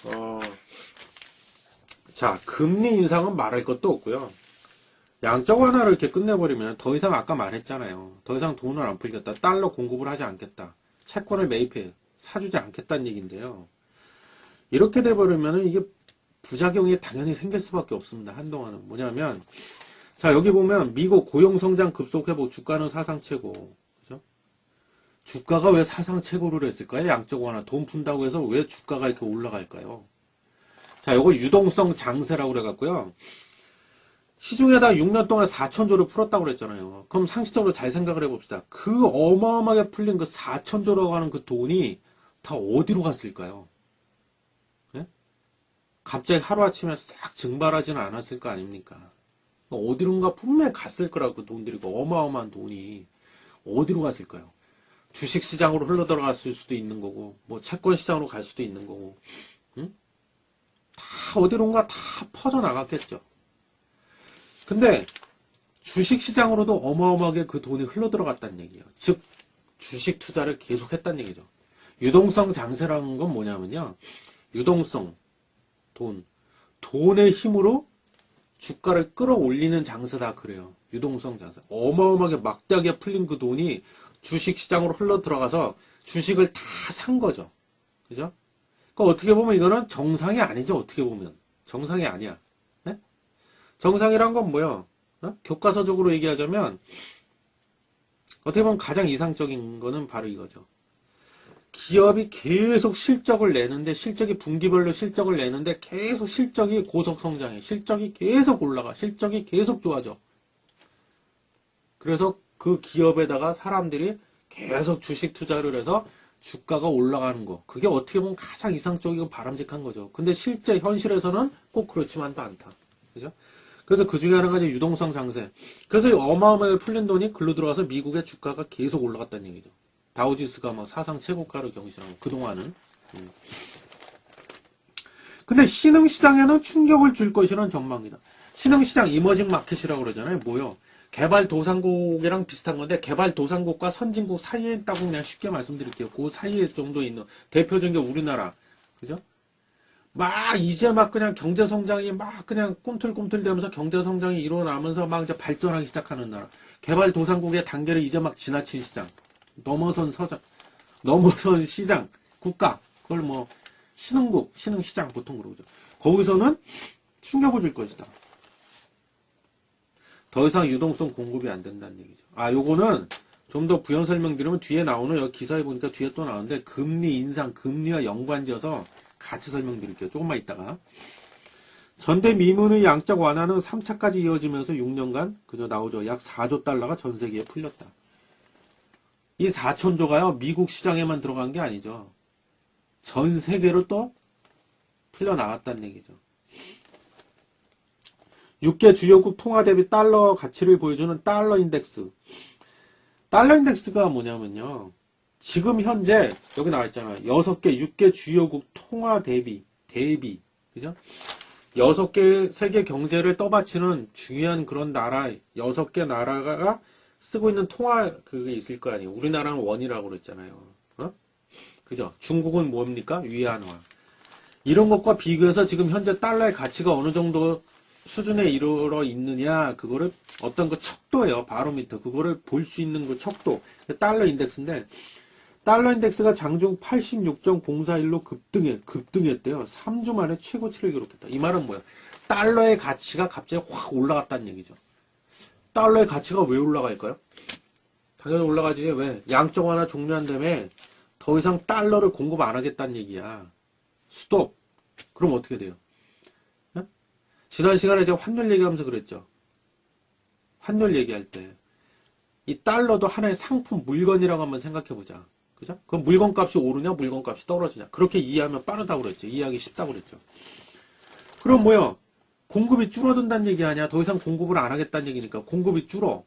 어, 자, 금리 인상은 말할 것도 없고요. 양적 완화를 이렇게 끝내버리면 더 이상 아까 말했잖아요. 더 이상 돈을 안 풀겠다. 달러 공급을 하지 않겠다. 채권을 매입해 사주지 않겠다는 얘기인데요. 이렇게 돼버리면 이게 부작용이 당연히 생길 수밖에 없습니다. 한동안은. 뭐냐면, 자, 여기 보면 미국 고용성장 급속회복, 주가는 사상 최고. 그죠? 주가가 왜 사상 최고를 했을까요? 양적 완화. 돈 푼다고 해서 왜 주가가 이렇게 올라갈까요? 자, 이걸 유동성 장세라고 그래갖고요. 시중에다 6년 동안 4천조를 풀었다고 그랬잖아요. 그럼 상식적으로 잘 생각을 해봅시다. 그 어마어마하게 풀린 그 4천조라고 하는 그 돈이 다 어디로 갔을까요? 예? 갑자기 하루아침에 싹 증발하지는 않았을 거 아닙니까? 어디론가 분명히 갔을 거라고 그 돈들이, 그 어마어마한 돈이 어디로 갔을까요? 주식시장으로 흘러들어갔을 수도 있는 거고, 뭐 채권시장으로 갈 수도 있는 거고, 응? 다 어디론가 다 퍼져나갔겠죠. 근데 주식시장으로도 어마어마하게 그 돈이 흘러들어갔다는 얘기예요. 즉 주식 투자를 계속했다는 얘기죠. 유동성 장세라는 건 뭐냐면요. 유동성, 돈의 힘으로 주가를 끌어올리는 장세다 그래요. 유동성 장세. 어마어마하게 막대하게 풀린 그 돈이 주식시장으로 흘러들어가서 주식을 다 산 거죠. 그죠? 그러니까 어떻게 보면 이거는 정상이 아니죠. 어떻게 보면. 정상이 아니야. 네? 정상이란 건 뭐예요? 교과서적으로 얘기하자면 어떻게 보면 가장 이상적인 거는 바로 이거죠. 기업이 계속 실적을 내는데 실적이 분기별로 실적을 내는데 계속 실적이 고속 성장해. 실적이 계속 올라가. 실적이 계속 좋아져. 그래서 그 기업에다가 사람들이 계속 주식 투자를 해서 주가가 올라가는 거. 그게 어떻게 보면 가장 이상적이고 바람직한 거죠. 근데 실제 현실에서는 꼭 그렇지만도 않다. 그죠? 그래서 그 중에 하나가 이제 유동성 장세. 그래서 어마어마하게 풀린 돈이 글로 들어가서 미국의 주가가 계속 올라갔다는 얘기죠. 다우지수가 막 사상 최고가를 경신하고 그동안은. 근데 신흥시장에는 충격을 줄 것이라는 전망이다. 신흥시장 이머징 마켓이라고 그러잖아요. 뭐요? 개발도상국이랑 비슷한 건데 개발도상국과 선진국 사이에 있다고 그냥 쉽게 말씀드릴게요. 그 사이에 정도 있는 대표적인 게 우리나라. 그죠? 이제 그냥 경제 성장이 그냥 꿈틀꿈틀 되면서 경제 성장이 일어나면서 이제 발전하기 시작하는 나라. 개발도상국의 단계를 이제 지나친 시장. 넘어선 시장, 국가. 그걸 신흥국, 신흥시장 보통 그러죠. 거기서는 충격을 줄 것이다. 더 이상 유동성 공급이 안 된다는 얘기죠. 요거는 좀 더 부연 설명드리면 뒤에 나오는 여기 기사에 보니까 뒤에 또 나오는데 금리 인상, 금리와 연관지어서 같이 설명드릴게요. 조금만 있다가. 전대미문의 양적 완화는 3차까지 이어지면서 6년간 그저 나오죠. 약 4조 달러가 전 세계에 풀렸다. 이 4천조가요. 미국 시장에만 들어간 게 아니죠. 전 세계로 또 풀려나왔다는 얘기죠. 6개 주요국 통화 대비 달러 가치를 보여주는 달러 인덱스. 달러 인덱스가 뭐냐면요. 지금 현재 여기 나와 있잖아요. 6개 주요국 통화 대비. 그죠? 6개 세계 경제를 떠받치는 중요한 그런 나라, 6개 나라가 쓰고 있는 통화 그게 있을 거 아니에요. 우리나라는 원이라고 그랬잖아요. 그죠? 중국은 뭡니까? 위안화. 이런 것과 비교해서 지금 현재 달러의 가치가 어느 정도 수준에 이르러 있느냐, 그거를 어떤 그 척도예요. 바로미터. 그거를 볼 수 있는 그 척도. 달러 인덱스인데, 달러 인덱스가 장중 86.041로 급등했대요. 3주 만에 최고치를 기록했다. 이 말은 뭐야? 달러의 가치가 갑자기 확 올라갔다는 얘기죠. 달러의 가치가 왜 올라갈까요? 당연히 올라가지. 왜? 양적 완화 종료한 다음에 더 이상 달러를 공급 안 하겠다는 얘기야. 스톱. 그럼 어떻게 돼요? 지난 시간에 제가 환율 얘기하면서 그랬죠. 환율 얘기할 때. 이 달러도 하나의 상품, 물건이라고 한번 생각해보자. 그죠? 그럼 물건값이 오르냐, 물건값이 떨어지냐. 그렇게 이해하면 빠르다고 그랬죠. 이해하기 쉽다고 그랬죠. 그럼 뭐야? 공급이 줄어든다는 얘기 아니야? 더 이상 공급을 안 하겠다는 얘기니까 공급이 줄어.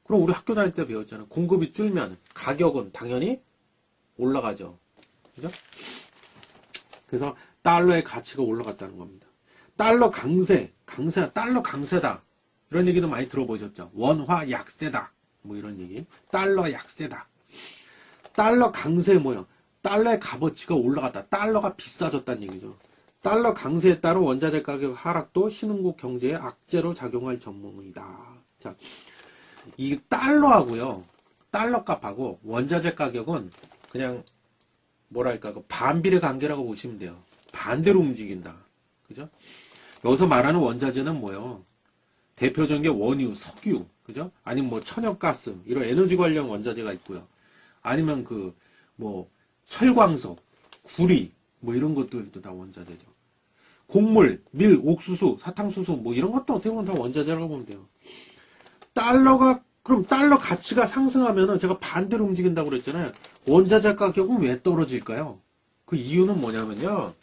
그럼 우리 학교 다닐 때 배웠잖아. 공급이 줄면 가격은 당연히 올라가죠. 그죠? 그래서 달러의 가치가 올라갔다는 겁니다. 달러 달러 강세다. 이런 얘기도 많이 들어보셨죠. 원화 약세다. 이런 얘기. 달러 약세다. 달러 강세 뭐요? 달러의 값어치가 올라갔다. 달러가 비싸졌다는 얘기죠. 달러 강세에 따른 원자재 가격 하락도 신흥국 경제에 악재로 작용할 전망이다. 자, 이 달러하고요, 달러 값하고 원자재 가격은 그냥 뭐랄까 그 반비례 관계라고 보시면 돼요. 반대로 움직인다. 그죠? 여기서 말하는 원자재는 뭐요? 대표적인 게 원유, 석유, 그죠? 아니면 뭐 천연가스 이런 에너지 관련 원자재가 있고요. 아니면 그 뭐 철광석, 구리 뭐 이런 것들도 다 원자재죠. 곡물, 밀, 옥수수, 사탕수수 뭐 이런 것도 어떻게 보면 다 원자재라고 보면 돼요. 그럼 달러 가치가 상승하면은 제가 반대로 움직인다고 그랬잖아요. 원자재 가격은 왜 떨어질까요? 그 이유는 뭐냐면요.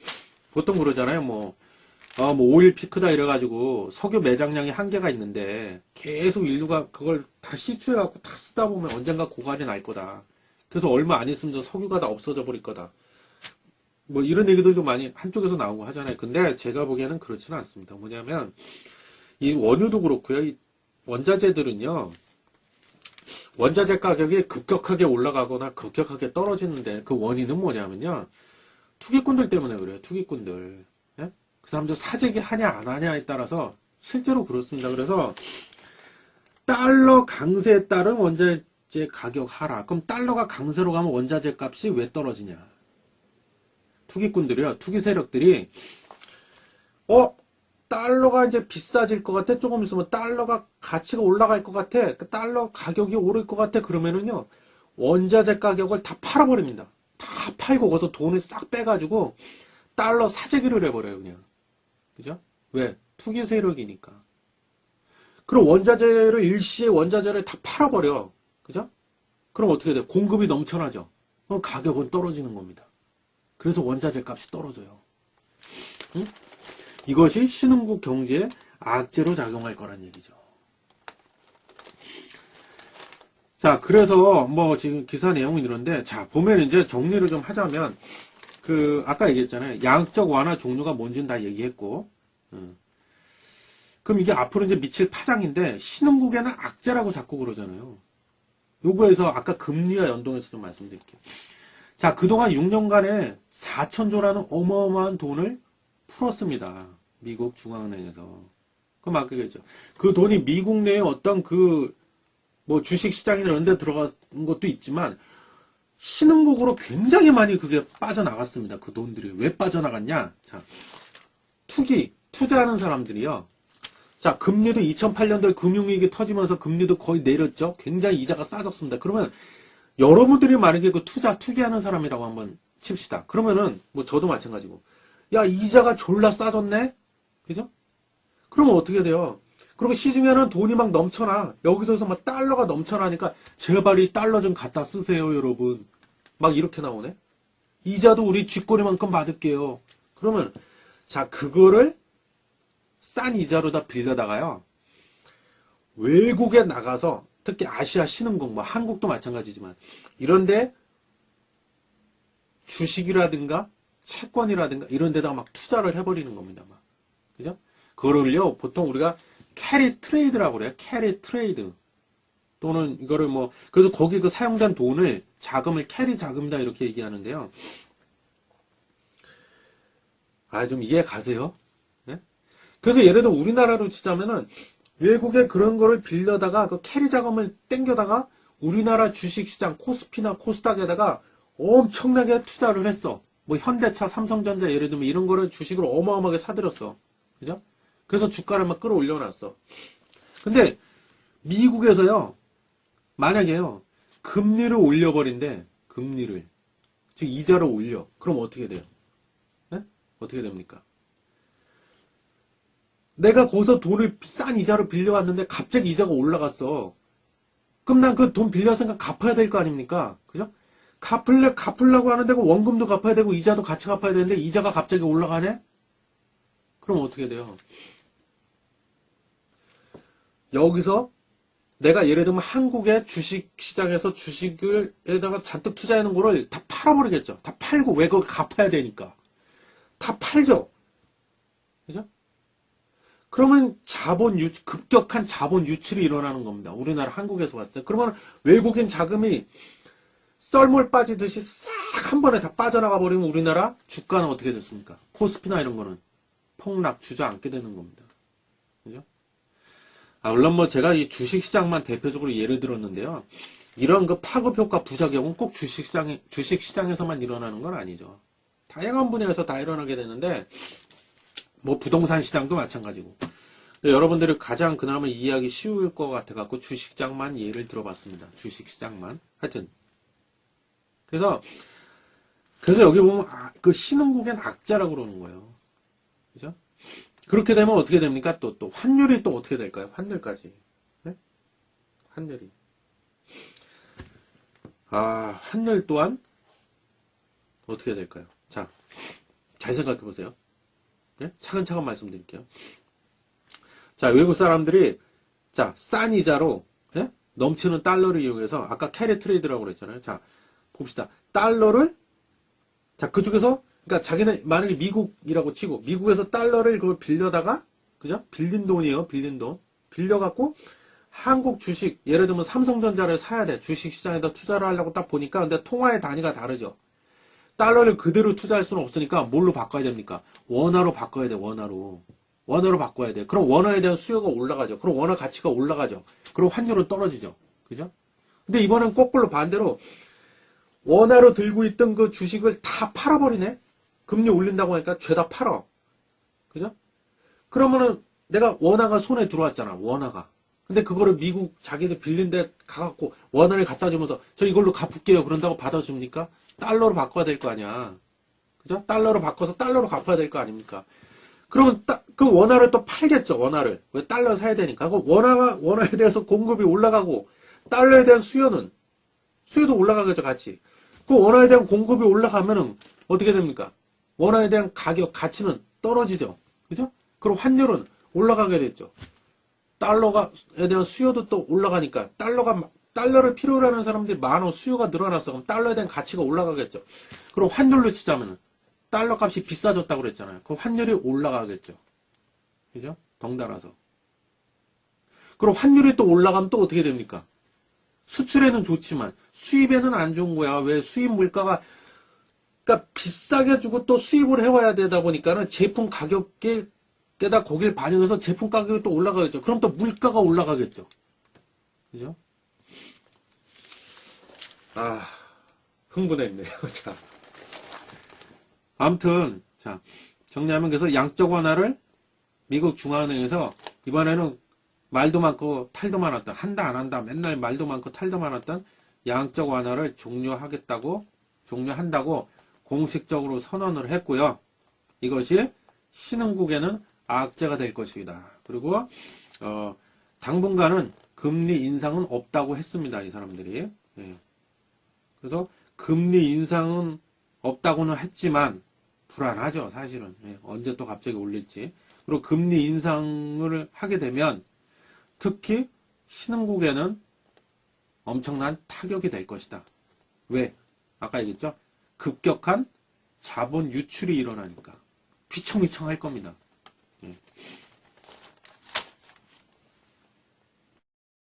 보통 그러잖아요. 뭐 오일 피크다 이래가지고 석유 매장량이 한계가 있는데 계속 인류가 그걸 다 시추해갖고 다 쓰다 보면 언젠가 고갈이 날 거다. 그래서 얼마 안 있으면 석유가 다 없어져 버릴 거다. 뭐 이런 얘기들도 많이 한쪽에서 나오고 하잖아요. 근데 제가 보기에는 그렇지는 않습니다. 뭐냐면 이 원유도 그렇고요. 이 원자재들은요. 원자재 가격이 급격하게 올라가거나 급격하게 떨어지는데 그 원인은 뭐냐면요. 투기꾼들 때문에 그래요. 투기꾼들. 예? 그 사람들 사재기 하냐 안 하냐에 따라서 실제로 그렇습니다. 그래서 달러 강세에 따른 원자재 가격 하락. 그럼 달러가 강세로 가면 원자재 값이 왜 떨어지냐. 투기꾼들이요. 투기 세력들이 달러가 이제 비싸질 것 같아. 조금 있으면 달러가 가치가 올라갈 것 같아. 그 달러 가격이 오를 것 같아. 그러면은요. 원자재 가격을 다 팔아버립니다. 다 팔고 거기서 돈을 싹 빼가지고 달러 사재기를 해버려요. 그냥. 그죠? 왜? 투기 세력이니까. 그럼 원자재를 일시에 원자재를 다 팔아버려. 그죠? 그럼 어떻게 돼요? 공급이 넘쳐나죠. 그럼 가격은 떨어지는 겁니다. 그래서 원자재 값이 떨어져요. 응? 이것이 신흥국 경제에 악재로 작용할 거란 얘기죠. 자, 그래서 뭐 지금 기사 내용은 이런데, 자, 보면 이제 정리를 좀 하자면, 아까 얘기했잖아요. 양적 완화 종류가 뭔지는 다 얘기했고, 그럼 이게 앞으로 이제 미칠 파장인데, 신흥국에는 악재라고 자꾸 그러잖아요. 요거에서 아까 금리와 연동해서 좀 말씀드릴게요. 자, 그동안 6년간에 4천조라는 어마어마한 돈을 풀었습니다. 미국 중앙은행에서. 그럼 아까 얘기했죠. 그 돈이 미국 내에 어떤 뭐 주식시장이나 이런 데 들어간 것도 있지만, 신흥국으로 굉장히 많이 그게 빠져나갔습니다. 그 돈들이. 왜 빠져나갔냐? 자, 투자하는 사람들이요. 자, 금리도 2008년도에 금융위기 터지면서 금리도 거의 내렸죠. 굉장히 이자가 싸졌습니다. 그러면 여러분들이 만약에 투기하는 사람이라고 한번 칩시다. 그러면은 뭐 저도 마찬가지고, 야, 이자가 졸라 싸졌네? 그죠? 그러면 어떻게 돼요? 그리고 시중에는 돈이 막 넘쳐나. 여기서서 막 달러가 넘쳐나니까 제발 이 달러 좀 갖다 쓰세요, 여러분. 막 이렇게 나오네. 이자도 우리 쥐꼬리만큼 받을게요. 그러면 자, 그거를 싼 이자로 다 빌려다가요. 외국에 나가서 특히 아시아 신흥국, 뭐 한국도 마찬가지지만 이런데 주식이라든가 채권이라든가 이런 데다가 막 투자를 해버리는 겁니다. 막. 그죠? 그거를요, 보통 우리가 캐리 트레이드라고 그래요. 캐리 트레이드. 또는 이거를 뭐, 그래서 거기 그 사용된 돈을, 자금을 캐리 자금이다 이렇게 얘기하는데요. 좀 이해 가세요? 네? 그래서 예를 들어 우리나라로 치자면은 외국에 그런 거를 빌려다가 그 캐리 자금을 땡겨다가 우리나라 주식시장 코스피나 코스닥에다가 엄청나게 투자를 했어. 뭐 현대차, 삼성전자 예를 들면 이런 거를 주식을 어마어마하게 사들였어. 그죠? 그래서 주가를 막 끌어올려놨어. 근데 미국에서요, 만약에요, 금리를 올려버린대. 금리를. 즉 이자를 올려. 그럼 어떻게 돼요? 네? 어떻게 됩니까? 내가 거기서 돈을 싼 이자로 빌려왔는데 갑자기 이자가 올라갔어. 그럼 난 그 돈 빌렸으니까 갚아야 될 거 아닙니까? 그죠? 갚으려고 하는데 그 원금도 갚아야 되고 이자도 같이 갚아야 되는데 이자가 갑자기 올라가네? 그럼 어떻게 돼요? 여기서 내가 예를 들면 한국의 주식시장에서 주식에다가 잔뜩 투자해놓은 거를 다 팔아버리겠죠. 다 팔고 왜 그걸 갚아야 되니까. 다 팔죠. 그죠? 그러면 급격한 자본 유출이 일어나는 겁니다. 우리나라 한국에서 봤을 때. 그러면 외국인 자금이 썰물 빠지듯이 싹 한 번에 다 빠져나가 버리면 우리나라 주가는 어떻게 됐습니까? 코스피나 이런 거는 폭락 주저앉게 되는 겁니다. 그죠? 물론 뭐 제가 이 주식시장만 대표적으로 예를 들었는데요. 이런 그 파급 효과 부작용은 꼭 주식시장에서만 일어나는 건 아니죠. 다양한 분야에서 다 일어나게 되는데, 뭐 부동산 시장도 마찬가지고. 여러분들이 가장 그나마 이해하기 쉬울 것 같아갖고 주식시장만 예를 들어봤습니다. 주식시장만. 하여튼. 그래서 여기 보면, 그 신흥국엔 악자라고 그러는 거예요. 그죠? 그렇게 되면 어떻게 됩니까? 또 환율이 또 어떻게 될까요? 환율까지. 네? 환율이. 환율 또한 어떻게 될까요? 자, 잘 생각해 보세요. 네? 차근차근 말씀드릴게요. 자, 외국 사람들이 싼 이자로 넘치는 달러를 이용해서 아까 캐리 트레이드라고 그랬잖아요. 자, 봅시다. 달러를 그쪽에서 그러니까 자기는 만약에 미국이라고 치고 미국에서 달러를 그걸 빌려다가 그죠? 빌린 돈이에요. 빌린 돈. 빌려 갖고 한국 주식 예를 들면 삼성전자를 사야 돼. 주식 시장에다 투자를 하려고 딱 보니까 근데 통화의 단위가 다르죠. 달러를 그대로 투자할 수는 없으니까 뭘로 바꿔야 됩니까? 원화로 바꿔야 돼. 원화로 바꿔야 돼. 그럼 원화에 대한 수요가 올라가죠. 그럼 원화 가치가 올라가죠. 그럼 환율은 떨어지죠. 그죠? 근데 이번엔 거꾸로 반대로 원화로 들고 있던 그 주식을 다 팔아버리네? 금리 올린다고 하니까 죄다 팔어. 그죠? 그러면은 내가 원화가 손에 들어왔잖아. 원화가. 근데 그거를 미국 자기들 빌린 데 가갖고 원화를 갖다 주면서 저 이걸로 갚을게요. 그런다고 받아줍니까? 달러로 바꿔야 될 거 아니야. 그죠? 달러로 바꿔서 달러로 갚아야 될 거 아닙니까? 그러면 그 원화를 또 팔겠죠. 원화를. 왜 달러 사야 되니까. 그 원화에 대해서 공급이 올라가고 달러에 대한 수요도 올라가겠죠. 같이. 그 원화에 대한 공급이 올라가면은 어떻게 됩니까? 원화에 대한 가치는 떨어지죠. 그죠? 그럼 환율은 올라가게 됐죠. 달러에 대한 수요도 또 올라가니까 달러를 필요로 하는 사람들이 많아 수요가 늘어났어. 그럼 달러에 대한 가치가 올라가겠죠. 그럼 환율로 치자면은 달러 값이 비싸졌다고 그랬잖아요. 그럼 환율이 올라가겠죠. 그죠? 덩달아서. 그럼 환율이 또 올라가면 또 어떻게 됩니까? 수출에는 좋지만 수입에는 안 좋은 거야. 왜 수입 물가가 그러니까 비싸게 주고 또 수입을 해와야 되다 보니까는 제품 가격에다 거길 반영해서 제품 가격이 또 올라가겠죠. 그럼 또 물가가 올라가겠죠. 그죠? 흥분했네요. 자. 아무튼, 정리하면 그래서 양적 완화를 미국 중앙은행에서 이번에는 말도 많고 탈도 많았던, 한다 안 한다, 맨날 말도 많고 탈도 많았던 양적 완화를 종료한다고 공식적으로 선언을 했고요. 이것이 신흥국에는 악재가 될 것이다. 그리고 당분간은 금리 인상은 없다고 했습니다. 이 사람들이. 예. 그래서 금리 인상은 없다고는 했지만 불안하죠. 사실은. 예. 언제 또 갑자기 올릴지. 그리고 금리 인상을 하게 되면 특히 신흥국에는 엄청난 타격이 될 것이다. 왜? 아까 얘기했죠? 급격한 자본 유출이 일어나니까 휘청휘청 할 겁니다.